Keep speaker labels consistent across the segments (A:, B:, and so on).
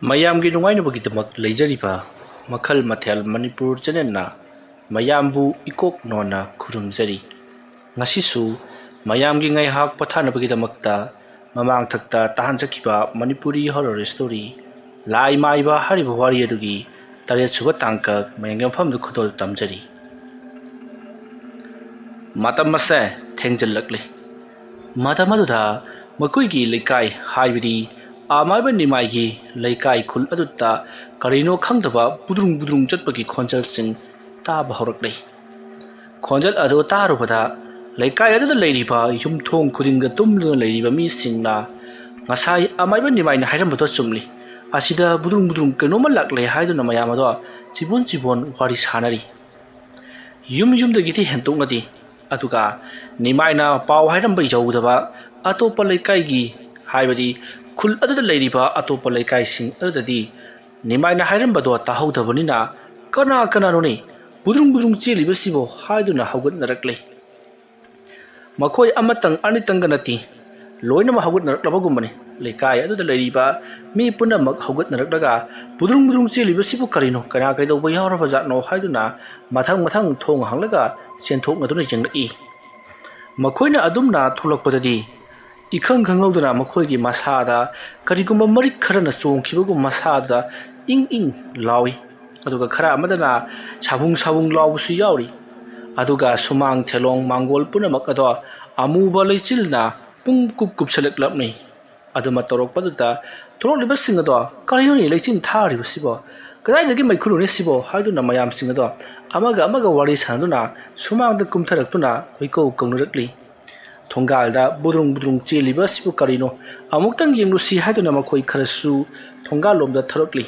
A: ꯃꯌꯥꯝꯒꯤ ꯅꯨꯡꯉꯥꯏꯅꯕꯒꯤꯗꯃꯛ ꯂꯩꯖꯔꯤꯕ ꯃꯈꯜ ꯃꯊꯦꯜ ꯃꯅꯤꯄꯨꯔ ꯆꯦꯅꯦꯜꯅ ꯃꯌꯥꯝꯕꯨ ꯏꯀꯣꯛ ꯅꯣꯟꯅ ꯈꯨꯔꯨꯝꯖꯔꯤ꯫ ꯉꯁꯤꯁꯨ ꯃꯌꯥꯝꯒꯤ ꯉꯥꯏꯍꯥꯛ ꯄꯣꯊꯥꯅꯕꯒꯤꯗꯃꯛꯇ ꯃꯃꯥꯡꯊꯛꯇ ꯇꯥꯍꯟꯖꯈꯤꯕ ꯃꯅꯤꯄꯨꯔꯤ ꯍꯣꯔꯔ ꯁ꯭ꯇꯣꯔꯤ ꯂꯥꯏ ꯃꯥꯏꯕ ꯍꯥꯏꯔꯤꯕ ꯋꯥꯔꯤ ꯑꯗꯨꯒꯤ 7ꯁꯨꯕ ꯇꯥꯡꯀꯛ ꯃꯌꯦꯡꯐꯝꯗ ꯈꯨꯗꯣꯜ ꯇꯝꯖꯔꯤ꯫ ꯃꯇꯝ ꯑꯁꯦ ꯊꯦꯡꯖꯤꯜꯂꯛꯂꯤ꯫ ꯃꯇꯝ ꯑꯗꯨꯗ ꯃꯈꯣꯏꯒꯤ ꯂꯩꯀꯥꯏ ꯍꯥꯏꯕꯗꯤ ꯑꯃꯥꯏꯕ ꯅꯤꯃꯥꯏꯒꯤ ꯂꯩꯀꯥꯏ ꯈꯨꯜ ꯑꯗꯨꯗ ꯀꯔꯤꯅꯣ ꯈꯪꯗꯕ ꯕꯨꯗ꯭ꯔꯨꯡ ꯕꯨꯗ꯭ꯔꯨꯡ ꯆꯠꯄꯒꯤ ꯈꯣꯟꯖꯦꯜꯁꯤꯡ ꯇꯥꯕ ꯍꯧꯔꯛꯂꯤ꯫ ꯈꯣꯟꯖꯦꯜ ꯑꯗꯨ ꯇꯥꯔꯨꯕꯗ ꯂꯩꯀꯥꯏ ꯑꯗꯨꯗ ꯂꯩꯔꯤꯕ ꯌꯨꯝꯊꯣꯡ ꯈꯨꯗꯤꯡꯗ ꯇꯨꯝꯗꯨꯅ ꯂꯩꯔꯤꯕ ꯃꯤꯁꯤꯡꯅ ꯉꯁꯥꯏ ꯑꯃꯥꯏꯕ ꯅꯤꯃꯥꯏꯅ ꯍꯥꯏꯔꯝꯕꯗꯣ ꯆꯨꯝꯂꯤ, ꯑꯁꯤꯗ ꯕꯨꯗ꯭ꯔꯨꯡ ꯕꯨꯗ꯭ꯔꯨꯡ ꯀꯩꯅꯣꯝꯃ ꯂꯥꯛꯂꯦ ꯍꯥꯏꯗꯨꯅ ꯃꯌꯥꯝ ꯑꯗꯣ ꯆꯤꯕꯣꯟ ꯆꯤꯕꯣꯟ ꯋꯥꯔꯤ ꯁꯥꯅꯔꯤ꯫ ꯌꯨꯝꯗꯒꯤꯗꯤ ꯍꯦꯟꯇꯣꯛꯅꯗꯤ, ꯑꯗꯨꯒ ꯅꯤꯃꯥꯏꯅ ꯄꯥꯎ ꯍꯥꯏꯔꯝꯕ ꯌꯧꯗꯕ ꯑꯇꯣꯞꯄ ꯂꯩꯀꯥꯏꯒꯤ ꯍꯥꯏꯕꯗꯤ ꯈꯨꯜ ꯑꯗꯨꯗ ꯂꯩꯔꯤꯕ ꯑꯇꯣꯞꯄ ꯂꯩꯀꯥꯏꯁꯤꯡ ꯑꯗꯨꯗꯗꯤ ꯅꯤꯃꯥꯏꯅ ꯍꯥꯏꯔꯝꯕꯗꯣ ꯇꯥꯍꯧꯗꯕꯅꯤꯅ ꯀꯅꯥꯅꯣꯅꯤ ꯕꯨꯗ꯭ꯔꯨꯡ ꯕꯨꯗ꯭ꯔꯨꯡ ꯆꯦꯜꯂꯤꯕꯁꯤꯕꯣ ꯍꯥꯏꯗꯨꯅ ꯍꯧꯒꯠꯅꯔꯛꯂꯤ꯫ ꯃꯈꯣꯏ ꯑꯃꯇꯪ ꯑꯅꯤꯇꯪꯒ ꯅꯠꯇꯦ, ꯂꯣꯏꯅꯃꯛ ꯍꯧꯒꯠꯅꯔꯛꯂꯕꯒꯨꯝꯕꯅꯤ꯫ ꯂꯩꯀꯥꯏ ꯑꯗꯨꯗ ꯂꯩꯔꯤꯕ ꯃꯤ ꯄꯨꯝꯅꯃꯛ ꯍꯧꯒꯠꯅꯔꯛꯂꯒ ꯕꯨꯗ꯭ꯔꯨꯡ ꯕꯨꯗ꯭ꯔꯨꯡ ꯆꯦꯜꯂꯤꯕꯁꯤꯕꯨ ꯀꯔꯤꯅꯣ, ꯀꯅꯥ ꯀꯩꯗꯧꯕ ꯌꯥꯎꯔꯕ ꯖꯥꯠꯅꯣ ꯍꯥꯏꯗꯨꯅ ꯃꯊꯪ ꯊꯣꯡ ꯍꯥꯡꯂꯒ ꯆꯦꯟꯊꯣꯛꯅꯗꯨꯅ ꯌꯦꯡꯂꯛꯏ꯫ ꯃꯈꯣꯏꯅ ꯑꯗꯨꯝꯅ ꯊꯣꯛꯂꯛꯄꯗꯗꯤ ꯏꯈꯪ ꯈꯪꯍꯧꯗꯅ ꯃꯈꯣꯏꯒꯤ ꯃꯁꯥꯗ ꯀꯔꯤꯒꯨꯝꯕ ꯃꯔꯤꯛ ꯈꯔꯅ ꯆꯣꯡꯈꯤꯕꯒꯨꯝ ꯃꯁꯥꯗ ꯏꯪ ꯂꯥꯎꯏ, ꯑꯗꯨꯒ ꯈꯔ ꯑꯃꯗꯅ ꯁꯥꯕꯨꯡ ꯂꯥꯎꯕꯁꯨ ꯌꯥꯎꯔꯤ꯫ ꯑꯗꯨꯒ ꯁꯨꯃꯥꯡ ꯊꯦꯂꯣꯡ ꯃꯥꯡꯒꯣꯜ ꯄꯨꯝꯅꯃꯛ ꯑꯗꯣ ꯑꯃꯨꯕ ꯂꯩꯆꯤꯜꯅ ꯄꯨꯡ ꯀꯨꯞꯁꯜꯂꯛꯂꯕꯅꯤ꯫ ꯑꯗꯨꯃ ꯇꯧꯔꯛꯄꯗꯨꯗ ꯊꯣꯛꯂꯛꯂꯤꯕꯁꯤꯡ ꯑꯗꯣ ꯀꯔꯤꯅꯣꯅꯤ ꯂꯩꯆꯤꯜ ꯊꯥꯔꯤꯕꯁꯤꯕꯣ, ꯀꯗꯥꯏꯗꯒꯤ ꯃꯩꯈꯨꯔꯣꯅꯤ ꯁꯤꯕꯣ ꯍꯥꯏꯗꯨꯅ ꯃꯌꯥꯝꯁꯤꯡ ꯑꯗꯣ ꯑꯃꯒ ꯋꯥꯔꯤ ꯁꯥꯅꯗꯨꯅ ꯁꯨꯃꯥꯡꯗ ꯀꯨꯝꯊꯔꯛꯇꯨꯅ ꯀꯣꯏꯀꯧ ꯀꯧꯅꯔꯛꯂꯤ꯫ ꯊꯣꯡꯒꯥꯜꯗ ꯕꯨꯗ꯭ꯔꯨꯡ ꯕꯨꯗ꯭ꯔꯨꯡ ꯆꯦꯜꯂꯤꯕ ꯑꯁꯤꯕꯨ ꯀꯔꯤꯅꯣ ꯑꯃꯨꯛꯇꯪ ꯌꯦꯡꯂꯨꯁꯤ ꯍꯥꯏꯗꯨꯅ ꯃꯈꯣꯏ ꯈꯔꯁꯨ ꯊꯣꯡꯒꯥꯜꯂꯣꯝꯗ ꯊꯧꯔꯛꯂꯤ꯫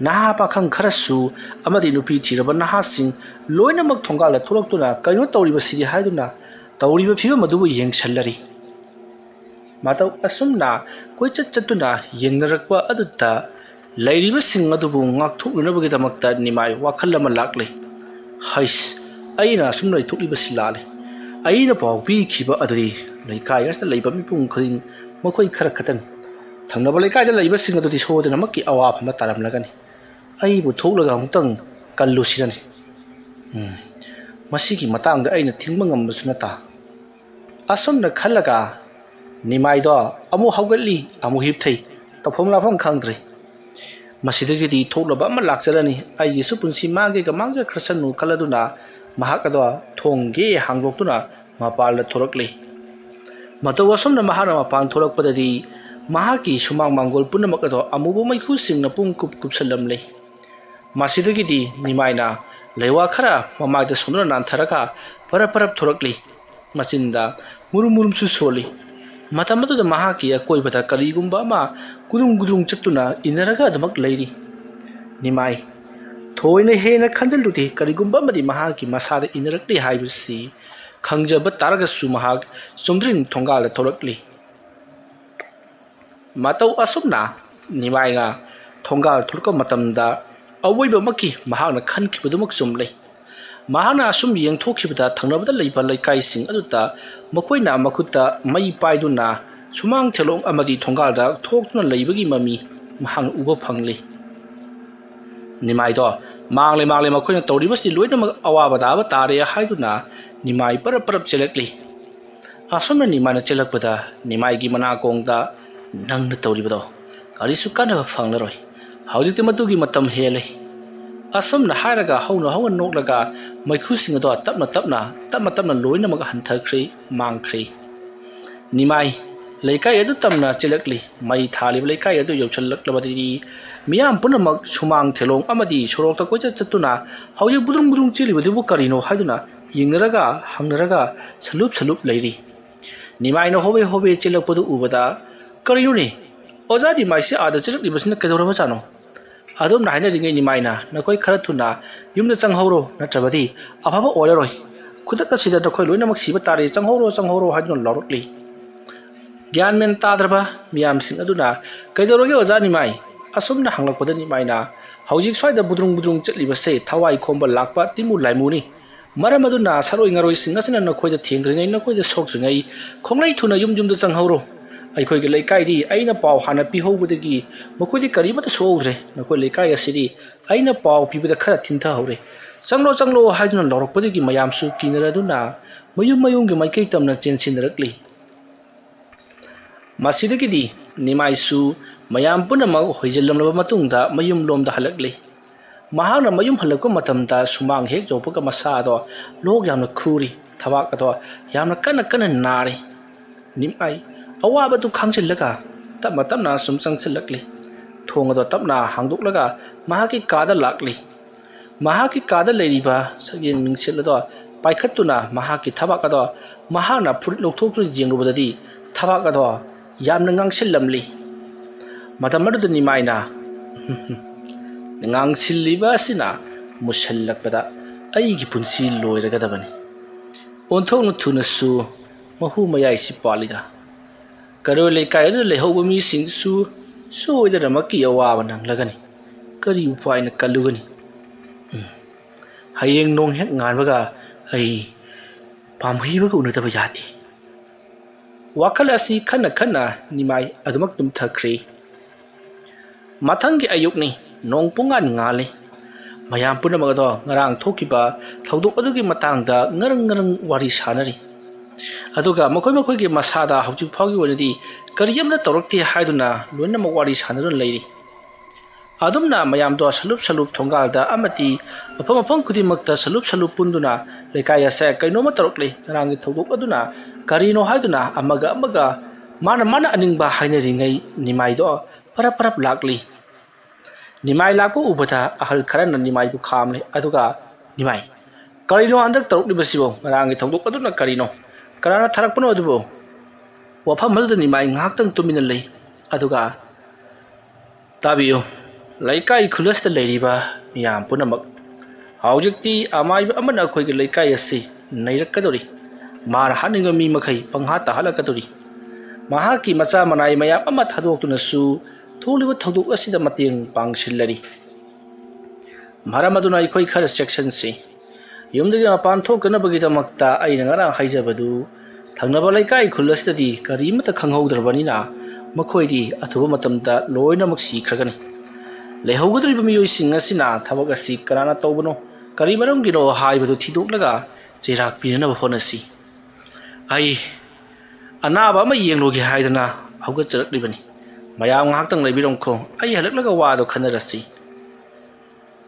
A: ꯅꯍꯥ ꯄꯥꯈꯪ ꯈꯔꯁꯨ ꯑꯃꯗꯤ ꯅꯨꯄꯤ ꯊꯤꯔꯕ ꯅꯍꯥꯁꯤꯡ ꯂꯣꯏꯅꯃꯛ ꯊꯣꯡꯒꯥꯜꯗ ꯊꯣꯛꯂꯛꯇꯨꯅ ꯀꯔꯤꯅꯣ ꯇꯧꯔꯤꯕꯁꯤꯗꯤ ꯍꯥꯏꯗꯨꯅ ꯇꯧꯔꯤꯕ ꯐꯤꯕꯝ ꯑꯗꯨꯕꯨ ꯌꯦꯡꯁꯤꯜꯂꯔꯤ꯫ ꯃꯇꯧ ꯑꯁꯨꯝꯅ ꯀꯣꯏꯆꯠ ꯆꯠꯇꯨꯅ ꯌꯦꯡꯅꯔꯛꯄ ꯑꯗꯨꯗ ꯂꯩꯔꯤꯕꯁꯤꯡ ꯑꯗꯨꯕꯨ ꯉꯥꯛꯊꯣꯛꯅꯅꯕꯒꯤꯗꯃꯛꯇ ꯅꯤꯃꯥꯏ ꯋꯥꯈꯜ ꯑꯃ ꯂꯥꯛꯂꯤ꯫ ꯍꯩꯁ, ꯑꯩꯅ ꯑꯁꯨꯝ ꯂꯩꯊꯣꯛꯂꯤꯕꯁꯤ ꯂꯥꯜꯂꯤ꯫ ꯑꯩꯅ ꯄꯥꯎ ꯄꯤꯈꯤꯕ ꯑꯗꯨꯗꯤ ꯂꯩꯀꯥꯏ ꯑꯁꯤꯗ ꯂꯩꯕ ꯃꯤꯄꯨꯝ ꯈꯨꯗꯤꯡ ꯃꯈꯣꯏ ꯈꯔ ꯈꯛꯇꯅꯤ꯫ ꯊꯪꯅꯕ ꯂꯩꯀꯥꯏꯗ ꯂꯩꯕꯁꯤꯡ ꯑꯗꯨꯗꯤ ꯁꯣꯏꯗꯅꯃꯛꯀꯤ ꯑꯋꯥꯕ ꯑꯃ ꯇꯥꯔꯝꯂꯒꯅꯤ꯫ ꯑꯩꯕꯨ ꯊꯣꯛꯂꯒ ꯑꯃꯨꯛꯇꯪ ꯀꯜꯂꯨꯁꯤꯔꯅꯤ꯫ ꯃꯁꯤꯒꯤ ꯃꯇꯥꯡꯗ ꯑꯩꯅ ꯊꯤꯡꯕ ꯉꯝꯕꯁꯨ ꯅꯠꯇ꯫ ꯑꯁꯨꯝꯅ ꯈꯜꯂꯒ ꯅꯤꯃꯥꯏꯗꯣ ꯑꯃꯨꯛ ꯍꯧꯒꯠꯂꯤ, ꯑꯃꯨꯛ ꯍꯤꯞꯊꯩ, ꯇꯧꯐꯝ ꯂꯥꯛꯐꯝ ꯈꯪꯗ꯭ꯔꯦ꯫ ꯃꯁꯤꯗꯒꯤꯗꯤ ꯊꯣꯛꯂꯕ ꯑꯃ ꯂꯥꯛꯆꯔꯅꯤ, ꯑꯩꯒꯤꯁꯨ ꯄꯨꯟꯁꯤ ꯃꯥꯡꯖꯈ꯭ꯔꯁꯅꯨ ꯈꯜꯂꯗꯨꯅ ꯃꯍꯥꯛ ꯑꯗꯣ ꯊꯣꯡꯒꯦ ꯍꯥꯡꯗꯣꯛꯇꯨꯅ ꯃꯄꯥꯟꯗ ꯊꯣꯔꯛꯂꯤ꯫ ꯃꯇꯧ ꯑꯁꯨꯝꯅ ꯃꯍꯥꯛꯅ ꯃꯄꯥꯟ ꯊꯣꯔꯛꯄꯗꯗꯤ ꯃꯍꯥꯛꯀꯤ ꯁꯨꯃꯥꯡ ꯃꯥꯡꯒꯣꯜ ꯄꯨꯝꯅꯃꯛ ꯑꯗꯣ ꯑꯃꯨꯕ ꯃꯩꯈꯨꯁꯤꯡꯅ ꯄꯨꯡ ꯀꯨꯞꯁꯜꯂꯝꯂꯤ꯫ ꯃꯁꯤꯗꯒꯤꯗꯤ ꯅꯤꯃꯥꯏꯅ ꯂꯩꯋꯥ ꯈꯔ ꯃꯃꯥꯏꯗ ꯁꯣꯟꯗꯨꯅ ꯅꯥꯟꯊꯔꯒ ꯄꯔꯞ ꯊꯣꯔꯛꯂꯤ꯫ ꯃꯆꯤꯟꯗ ꯃꯨꯔꯨꯝꯁꯨ ꯁꯣꯜꯂꯤ꯫ ꯃꯇꯝ ꯑꯗꯨꯗ ꯃꯍꯥꯛꯀꯤ ꯑꯀꯣꯏꯕꯗ ꯀꯔꯤꯒꯨꯝꯕ ꯑꯃ ꯒꯨꯗꯨꯡ ꯆꯠꯇꯨꯅ ꯏꯟꯅꯔꯒ ꯑꯗꯨꯃꯛ ꯂꯩꯔꯤ꯫ ꯅꯤꯃꯥꯏ ꯊꯣꯏꯅ ꯍꯦꯟꯅ ꯈꯟꯖꯤꯜꯂꯨꯗꯦ ꯀꯔꯤꯒꯨꯝꯕ ꯑꯃꯗꯤ ꯃꯍꯥꯛꯀꯤ ꯃꯁꯥꯗ ꯏꯟꯅꯔꯛꯂꯤ ꯍꯥꯏꯕꯁꯤ ꯈꯪꯖꯕ ꯇꯥꯔꯒꯁꯨ ꯃꯍꯥꯛ ꯆꯨꯝꯗ꯭ꯔꯤꯡ ꯊꯣꯡꯒꯥꯜꯗ ꯊꯣꯔꯛꯂꯤ꯫ ꯃꯇꯧ ꯑꯁꯨꯝꯅ ꯅꯤꯃꯥꯏꯅ ꯊꯣꯡꯒꯥꯜ ꯊꯣꯔꯛꯄ ꯃꯇꯝꯗ ꯑꯋꯣꯏꯕꯃꯛꯀꯤ ꯃꯍꯥꯛꯅ ꯈꯟꯈꯤꯕꯗꯨꯃꯛ ꯆꯨꯝꯂꯦ꯫ ꯃꯍꯥꯛꯅ ꯑꯁꯨꯝ ꯌꯦꯡꯊꯣꯛꯈꯤꯕꯗ ꯊꯪꯅꯕꯗ ꯂꯩꯕ ꯂꯩꯀꯥꯏꯁꯤꯡ ꯑꯗꯨꯗ ꯃꯈꯣꯏꯅ ꯃꯈꯨꯠꯇ ꯃꯩ ꯄꯥꯏꯗꯨꯅ ꯁꯨꯃꯥꯡ ꯊꯦꯂꯣꯡ ꯑꯃꯗꯤ ꯊꯣꯡꯒꯥꯜꯗ ꯊꯣꯛꯇꯨꯅ ꯂꯩꯕꯒꯤ ꯃꯃꯤ ꯃꯍꯥꯛꯅ ꯎꯕ ꯐꯪꯂꯤ꯫ ꯅꯤꯃꯥꯏꯗꯣ ꯃꯥꯡꯂꯦ ꯃꯈꯣꯏꯅ ꯇꯧꯔꯤꯕꯁꯤ ꯂꯣꯏꯅꯃꯛ ꯑꯋꯥꯕ ꯇꯥꯕ ꯇꯥꯔꯦ ꯍꯥꯏꯗꯨꯅ ꯅꯤꯃꯥꯏ ꯄꯔꯞ ꯆꯦꯜꯂꯛꯂꯤ꯫ ꯑꯁꯨꯝꯅ ꯅꯤꯃꯥꯏꯅ ꯆꯦꯜꯂꯛꯄꯗ ꯅꯤꯃꯥꯏꯒꯤ ꯃꯅꯥꯀꯣꯡꯗ ꯅꯪꯅ ꯇꯧꯔꯤꯕꯗꯣ ꯀꯔꯤꯁꯨ ꯀꯥꯟꯅꯕ ꯐꯪꯂꯔꯣꯏ, ꯍꯧꯖꯤꯛꯇꯤ ꯃꯗꯨꯒꯤ ꯃꯇꯝ ꯍꯦꯜꯂꯦ꯫ ꯑꯁꯨꯝꯅ ꯍꯥꯏꯔꯒ ꯍꯧꯅ ꯅꯣꯛꯂꯒ ꯃꯩꯈꯨꯁꯤꯡ ꯑꯗꯣ ꯇꯞꯅ ꯂꯣꯏꯅꯃꯛ ꯍꯟꯊꯈ꯭ꯔꯦ, ꯃꯥꯡꯈ꯭ꯔꯦ꯫ ꯅꯤꯃꯥꯏ ꯂꯩꯀꯥꯏ ꯑꯗꯨ ꯇꯝꯅ ꯆꯦꯜꯂꯛꯂꯤ꯫ ꯃꯩ ꯊꯥꯜꯂꯤꯕ ꯂꯩꯀꯥꯏ ꯑꯗꯨ ꯌꯧꯁꯤꯜꯂꯛꯂꯕꯗꯤ ꯃꯤꯌꯥꯝ ꯄꯨꯝꯅꯃꯛ ꯁꯨꯃꯥꯡ ꯊꯦꯂꯣꯡ ꯑꯃꯗꯤ ꯁꯣꯔꯣꯛꯇ ꯀꯣꯏꯆꯠ ꯆꯠꯇꯨꯅ ꯍꯧꯖꯤꯛ ꯕꯨꯗ꯭ꯔꯨꯡ ꯆꯦꯜꯂꯤꯕꯗꯨꯕꯨ ꯀꯔꯤꯅꯣ ꯍꯥꯏꯗꯨꯅ ꯌꯦꯡꯅꯔꯒ ꯍꯪꯅꯔꯒ ꯁꯂꯨꯞ ꯂꯩꯔꯤ꯫ ꯅꯤꯃꯥꯏꯅ ꯍꯣꯕꯦ ꯆꯦꯜꯂꯛꯄꯗꯨ ꯎꯕꯗ ꯀꯔꯤꯅꯣꯅꯦ, ꯑꯣꯖꯥ ꯅꯤꯃꯥꯏꯁꯤ ꯑꯥꯗ ꯆꯦꯜꯂꯛꯂꯤꯕꯁꯤꯅ ꯀꯩꯗꯧꯔꯕꯖꯥꯠꯅꯣ? ꯑꯗꯨꯝꯅ ꯍꯥꯏꯅꯔꯤꯉꯩ ꯅꯤꯃꯥꯏꯅ ꯅꯈꯣꯏ ꯈꯔ ꯊꯨꯅ ꯌꯨꯝꯗ ꯆꯪꯍꯧꯔꯣ, ꯅꯠꯇ꯭ꯔꯕꯗꯤ ꯑꯐꯕ ꯑꯣꯏꯔꯔꯣꯏ, ꯈꯨꯗꯛ ꯑꯁꯤꯗ ꯅꯈꯣꯏ ꯂꯣꯏꯅꯃꯛ ꯁꯤꯕ ꯇꯥꯔꯦ, ꯆꯪꯍꯧꯔꯣ ꯍꯥꯏꯗꯨꯅ ꯂꯥꯎꯔꯛꯂꯤ꯫ ꯒ꯭ꯌꯥꯟ ꯃꯦꯟ ꯇꯥꯗ꯭ꯔꯕ ꯃꯤꯌꯥꯝꯁꯤꯡ ꯑꯗꯨꯅ ꯀꯩꯗꯧꯔꯒꯦ ꯑꯣꯖꯥ ꯅꯤꯃꯥꯏ? ꯑꯁꯨꯝꯅ ꯍꯪꯂꯛꯄꯗ ꯅꯤꯃꯥꯏꯅ ꯍꯧꯖꯤꯛ ꯁ꯭ꯋꯥꯏꯗ ꯕꯨꯗ꯭ꯔꯨꯡ ꯆꯠꯂꯤꯕꯁꯦ ꯊꯋꯥꯏ ꯈꯣꯝꯕ ꯂꯥꯛꯄ ꯇꯤꯃꯨ ꯂꯥꯏꯃꯨꯅꯤ꯫ ꯃꯔꯝ ꯑꯗꯨꯅ ꯁꯔꯣꯏ ꯉꯥꯔꯣꯏꯁꯤꯡ ꯑꯁꯤꯅ ꯅꯈꯣꯏꯗ ꯊꯦꯡꯗ꯭ꯔꯤꯉꯩ, ꯅꯈꯣꯏꯗ ꯁꯣꯛꯇ꯭ꯔꯤꯉꯩ ꯈꯣꯡꯂꯩ ꯊꯨꯅ ꯌꯨꯝꯗ ꯆꯪꯍꯧꯔꯣ, ꯑꯩꯈꯣꯏꯒꯤ ꯂꯩꯀꯥꯏꯗꯤ ꯑꯩꯅ ꯄꯥꯎ ꯍꯥꯟꯅ ꯄꯤꯍꯧꯕꯗꯒꯤ ꯃꯈꯣꯏꯗꯤ ꯀꯔꯤꯃꯠꯇ ꯁꯣꯛꯍꯧꯗ꯭ꯔꯦ ꯅꯈꯣꯏ ꯂꯩꯀꯥꯏ ꯑꯁꯤꯗꯤ ꯑꯩꯅ ꯄꯥꯎ ꯄꯤꯕꯗ ꯈꯔ ꯊꯤꯟꯊꯍꯧꯔꯦ ꯆꯪꯂꯣ ꯆꯪꯂꯣ ꯍꯥꯏꯗꯨꯅ ꯂꯥꯎꯔꯛꯄꯗꯒꯤ ꯃꯌꯥꯝꯁꯨ ꯀꯤꯅꯔꯗꯨꯅ ꯃꯌꯨꯝ ꯃꯌꯨꯝꯒꯤ ꯃꯥꯏꯀꯩ ꯇꯝꯅ ꯆꯦꯟꯁꯤꯟꯅꯔꯛꯂꯤ ꯃꯁꯤꯗꯒꯤꯗꯤ ꯅꯤꯃꯥꯏꯁꯨ ꯃꯌꯥꯝ ꯄꯨꯝꯅꯃꯛ ꯍꯣꯏꯖꯤꯜꯂꯝꯂꯕ ꯃꯇꯨꯡꯗ ꯃꯌꯨꯝꯂꯣꯝꯗ ꯍꯜꯂꯛꯂꯤ ꯃꯍꯥꯛꯅ ꯃꯌꯨꯝ ꯍꯜꯂꯛꯄ ꯃꯇꯝꯗ ꯁꯨꯃꯥꯡ ꯍꯦꯛ ꯌꯧꯕꯒ ꯃꯁꯥꯗꯣ ꯂꯣꯛ ꯌꯥꯝꯅ ꯈꯨꯔꯤ ꯊꯕꯥꯛ ꯑꯗꯣ ꯌꯥꯝꯅ ꯀꯟꯅ ꯅꯥꯔꯤ ꯅꯤꯃꯥꯏ ꯑꯋꯥꯕꯗꯨ ꯈꯥꯡꯖꯤꯜꯂꯒ ꯇꯞꯅ ꯇꯞꯅ ꯁꯨꯝ ꯆꯪꯁꯤꯜꯂꯛꯂꯤ ꯊꯣꯡ ꯑꯗꯣ ꯇꯞꯅ ꯍꯥꯡꯗꯣꯛꯂꯒ ꯃꯍꯥꯛꯀꯤ ꯀꯥꯗ ꯂꯥꯛꯂꯤ ꯃꯍꯥꯛꯀꯤ ꯀꯥꯗ ꯂꯩꯔꯤꯕ ꯁꯛꯌꯦꯡ ꯃꯤꯡꯁꯦꯜ ꯑꯗꯣ ꯄꯥꯏꯈꯠꯇꯨꯅ ꯃꯍꯥꯛꯀꯤ ꯊꯕꯥꯛ ꯑꯗꯣ ꯃꯍꯥꯛꯅ ꯐꯨꯔꯤꯠ ꯂꯧꯊꯣꯛꯇꯨꯅ ꯌꯦꯡꯂꯨꯕꯗꯗꯤ ꯊꯕꯥꯛ ꯑꯗꯣ ꯌꯥꯝꯅ ꯉꯥꯡꯁꯤꯜꯂꯝꯂꯤ ꯃꯇꯝ ꯑꯗꯨꯗ ꯅꯤꯃꯥꯏꯅ ꯉꯥꯡꯁꯤꯜꯂꯤꯕ ꯑꯁꯤꯅ ꯃꯨꯁꯜꯂꯛꯄꯗ ꯑꯩꯒꯤ ꯄꯨꯟꯁꯤ ꯂꯣꯏꯔꯒꯗꯕꯅꯤ ꯑꯣꯟꯊꯣꯛꯅ ꯊꯨꯅꯁꯨ ꯃꯍꯨ ꯃꯌꯥꯏꯁꯤ ꯄꯥꯜꯂꯤꯗ ꯀꯔꯣꯏ ꯂꯩꯀꯥꯏ ꯑꯗꯨꯗ ꯂꯩꯍꯧꯕ ꯃꯤꯁꯤꯡꯁꯨ ꯁꯣꯏꯗꯅꯃꯛꯀꯤ ꯑꯋꯥꯕ ꯅꯪꯂꯒꯅꯤ ꯀꯔꯤ ꯎꯄꯥꯏꯅ ꯀꯜꯂꯨꯒꯅꯤ ꯍꯌꯦꯡ ꯅꯣꯡ ꯍꯦꯛ ꯉꯥꯟꯕꯒ ꯑꯩ ꯄꯥꯝꯍꯩꯕꯒ ꯎꯅꯗꯕ ꯌꯥꯗꯦ ꯋꯥꯈꯜ ꯑꯁꯤ ꯈꯟꯅ ꯅꯤꯃꯥꯏ ꯑꯗꯨꯃꯛ ꯇꯨꯝꯊꯈ꯭ꯔꯦ ꯃꯊꯪꯒꯤ ꯑꯌꯨꯛꯅꯤ ꯅꯣꯡ ꯄꯨꯡꯉꯥꯟ ꯉꯥꯜꯂꯤ ꯃꯌꯥꯝ ꯄꯨꯝꯅꯃꯛ ꯑꯗꯣ ꯉꯔꯥꯡ ꯊꯣꯛꯈꯤꯕ ꯊꯧꯗꯣꯛ ꯑꯗꯨꯒꯤ ꯃꯇꯥꯡꯗ ꯉꯔꯪ ꯋꯥꯔꯤ ꯁꯥꯅꯔꯤ ꯑꯗꯨꯒ ꯃꯈꯣꯏꯒꯤ ꯃꯁꯥꯗ ꯍꯧꯖꯤꯛ ꯐꯥꯎꯒꯤ ꯑꯣꯏꯅꯗꯤ ꯀꯔꯤ ꯑꯃꯠꯇ ꯇꯧꯔꯛꯇꯦ ꯍꯥꯏꯗꯨꯅ ꯂꯣꯏꯅꯃꯛ ꯋꯥꯔꯤ ꯁꯥꯅꯗꯨꯅ ꯂꯩꯔꯤ ꯑꯗꯨꯝꯅ ꯃꯌꯥꯝꯗꯣ ꯁꯂꯨꯞ ꯊꯣꯡꯒꯥꯜꯗ ꯑꯃꯗꯤ ꯃꯐꯝ ꯈꯨꯗꯤꯡꯃꯛꯇ ꯁꯂꯨꯞ ꯄꯨꯟꯗꯨꯅ ꯂꯩꯀꯥꯏ ꯑꯁꯦ ꯀꯩꯅꯣꯝꯃ ꯇꯧꯔꯛꯂꯤ ꯉꯔꯥꯡꯒꯤ ꯊꯧꯗꯣꯛ ꯑꯗꯨꯅ ꯀꯔꯤꯅꯣ ꯍꯥꯏꯗꯨꯅ ꯑꯃꯒ ꯃꯥꯅ ꯑꯅꯤꯡꯕ ꯍꯥꯏꯅꯔꯤꯉꯩ ꯅꯤꯃꯥꯏꯗꯣ ꯄꯔꯞ ꯂꯥꯛꯂꯤ ꯅꯤꯃꯥꯏ ꯂꯥꯛꯄ ꯎꯕꯗ ꯑꯍꯜ ꯈꯔꯅ ꯅꯤꯃꯥꯏꯕꯨ ꯈꯥꯝꯂꯤ ꯑꯗꯨꯒ ꯅꯤꯃꯥꯏ ꯀꯔꯤꯅꯣ ꯍꯟꯗꯛ ꯇꯧꯔꯛꯂꯤꯕꯁꯤꯕꯣ ꯉꯔꯥꯡꯒꯤ ꯊꯧꯗꯣꯛ ꯑꯗꯨꯅ ꯀꯔꯤꯅꯣ ꯀꯅꯥꯅ ꯊꯥꯔꯛꯄꯅꯣ ꯑꯗꯨꯕꯨ ꯋꯥꯐꯝ ꯑꯗꯨꯗ ꯅꯤꯃꯥꯏ ꯉꯥꯏꯍꯥꯛꯇꯪ ꯇꯨꯃꯤꯟꯅ ꯂꯩ ꯑꯗꯨꯒ ꯇꯥꯕꯤꯌꯨ ꯂꯩꯀꯥꯏ ꯈꯨꯜ ꯑꯁꯤꯗ ꯂꯩꯔꯤꯕ ꯃꯤꯌꯥꯝ ꯄꯨꯝꯅꯃꯛ ꯍꯧꯖꯤꯛꯇꯤ ꯑꯃꯥꯏꯕ ꯑꯃꯅ ꯑꯩꯈꯣꯏꯒꯤ ꯂꯩꯀꯥꯏ ꯑꯁꯤ ꯅꯩꯔꯛꯀꯗꯧꯔꯤ ꯃꯥꯅ ꯍꯥꯠꯅꯤꯡꯕ ꯃꯤ ꯃꯈꯩ ꯄꯪꯍꯥꯠ ꯇꯥꯍꯜꯂꯛꯀꯗꯧꯔꯤ ꯃꯍꯥꯛꯀꯤ ꯃꯆꯥ ꯃꯅꯥꯏ ꯃꯌꯥꯝ ꯑꯃ ꯊꯥꯗꯣꯛꯇꯨꯅꯁꯨ ꯊꯣꯛꯂꯤꯕ ꯊꯧꯗꯣꯛ ꯑꯁꯤꯗ ꯃꯇꯦꯡ ꯄꯥꯡꯁꯤꯜꯂꯔꯤ ꯃꯔꯝ ꯑꯗꯨꯅ ꯑꯩꯈꯣꯏ ꯈꯔ ꯆꯦꯛꯁꯤꯟꯁꯤ ꯌꯨꯝꯗꯒꯤ ꯃꯄꯥꯟ ꯊꯣꯛꯇꯅꯕꯒꯤꯗꯃꯛꯇ ꯑꯩꯅ ꯉꯔꯥꯡ ꯍꯥꯏꯖꯕꯗꯨ ꯊꯪꯅꯕ ꯂꯩꯀꯥꯏ ꯈꯨꯜ ꯑꯁꯤꯗꯗꯤ ꯀꯔꯤꯃꯠꯇ ꯈꯪꯍꯧꯗ꯭ꯔꯕꯅꯤꯅ ꯃꯈꯣꯏꯗꯤ ꯑꯊꯨꯕ ꯃꯇꯝꯗ ꯂꯣꯏꯅꯃꯛ ꯁꯤꯈ꯭ꯔꯒꯅꯤ ꯂꯩꯍꯧꯒꯗꯧꯔꯤꯕ ꯃꯤꯑꯣꯏꯁꯤꯡ ꯑꯁꯤꯅ ꯊꯕꯛ ꯑꯁꯤ ꯀꯅꯥꯅ ꯇꯧꯕꯅꯣ ꯀꯔꯤ ꯃꯔꯝꯒꯤꯅꯣ ꯍꯥꯏꯕꯗꯨ ꯊꯤꯗꯣꯛꯂꯒ ꯆꯩꯔꯥꯛ ꯄꯤꯅꯅꯕ ꯍꯣꯠꯅꯁꯤ ꯑꯩ ꯑꯅꯥꯕ ꯑꯃ ꯌꯦꯡꯂꯨꯒꯦ ꯍꯥꯏꯗꯅ ꯍꯧꯒꯠꯆꯔꯛꯂꯤꯕꯅꯤ ꯃꯌꯥꯝ ꯉꯥꯏꯍꯥꯛꯇꯪ ꯂꯩꯕꯤꯔꯝꯈꯣ ꯑꯩ ꯍꯜꯂꯛꯂꯒ ꯋꯥꯗꯣ ꯈꯟꯅꯔꯁꯤ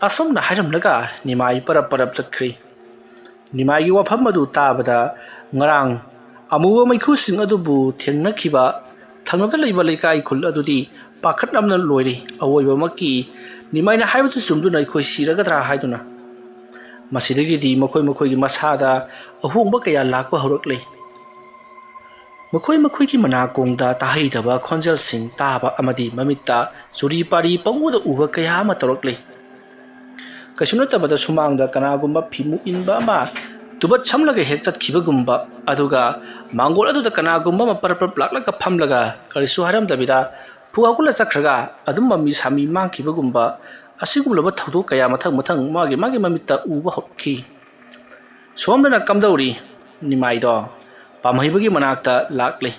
A: ꯑꯁꯨꯝꯅ ꯍꯥꯏꯔꯝꯂꯒ ꯅꯤꯃꯥꯏ ꯄꯔꯞ ꯆꯠꯈ꯭ꯔꯤ ꯅꯤꯃꯥꯏꯒꯤ ꯋꯥꯐꯝ ꯑꯗꯨ ꯇꯥꯕꯗ ꯉꯔꯥꯡ ꯑꯃꯨꯕ ꯃꯩꯈꯨꯁꯤꯡ ꯑꯗꯨꯕꯨ ꯊꯦꯡꯅꯈꯤꯕ ꯊꯪꯅꯕꯗ ꯂꯩꯕ ꯂꯩꯀꯥꯏ ꯈꯨꯜ ꯑꯗꯨꯗꯤ ꯄꯥꯈꯠꯂꯝꯅ ꯂꯣꯏꯔꯤ ꯑꯋꯣꯏꯕꯃꯛꯀꯤ ꯅꯤꯃꯥꯏꯅ ꯍꯥꯏꯕꯗꯨ ꯆꯨꯝꯗꯨꯅ ꯑꯩꯈꯣꯏ ꯁꯤꯔꯒꯗ꯭ꯔꯥ ꯍꯥꯏꯗꯨꯅ ꯃꯁꯤꯗꯒꯤꯗꯤ ꯃꯈꯣꯏꯒꯤ ꯃꯁꯥꯗ ꯑꯍꯣꯡꯕ ꯀꯌꯥ ꯂꯥꯛꯄ ꯍꯧꯔꯛꯂꯤ ꯃꯈꯣꯏꯒꯤ ꯃꯅꯥꯀꯣꯡꯗ ꯇꯥꯍꯩꯗꯕ ꯈꯣꯟꯖꯦꯜꯁꯤꯡ ꯇꯥꯕ ꯑꯃꯗꯤ ꯃꯃꯤꯠꯇ ꯆꯨꯔꯤ ꯄꯥꯔꯤ ꯄꯪꯎꯗ ꯎꯕ ꯀꯌꯥ ꯑꯃ ꯇꯧꯔꯛꯂꯤ ꯀꯩꯁꯨ ꯅꯠꯇꯕꯗ ꯁꯨꯃꯥꯡꯗ ꯀꯅꯥꯒꯨꯝꯕ ꯐꯤꯃꯨ ꯏꯟꯕ ꯑꯃ ꯇꯨꯕꯠ ꯁꯝꯂꯒ ꯍꯦꯛ ꯆꯠꯈꯤꯕꯒꯨꯝꯕ ꯑꯗꯨꯒ ꯃꯥꯡꯒꯣꯜ ꯑꯗꯨꯗ ꯀꯅꯥꯒꯨꯝꯕ ꯑꯃ ꯄꯔꯞ ꯂꯥꯛꯂꯒ ꯐꯝꯂꯒ ꯀꯔꯤꯁꯨ ꯍꯥꯏꯔꯝꯗꯕꯤꯗ ꯐꯨ ꯍꯧꯒꯠꯂ ꯆꯠꯈ꯭ꯔꯒ ꯑꯗꯨꯝ ꯃꯃꯤ ꯁꯥꯃꯤ ꯃꯥꯡꯈꯤꯕꯒꯨꯝꯕ ꯑꯁꯤꯒꯨꯝꯂꯕ ꯊꯧꯗꯣꯛ ꯀꯌꯥ ꯃꯊꯪ ꯃꯥꯒꯤ ꯃꯃꯤꯠꯇ ꯎꯕ ꯍꯧꯔꯛꯈꯤ ꯁꯣꯝꯗꯅ ꯀꯝꯗꯧꯔꯤ ꯅꯤꯃꯥꯏꯗꯣ ꯄꯥꯝꯍꯩꯕꯒꯤ ꯃꯅꯥꯛꯇ ꯂꯥꯛꯂꯤ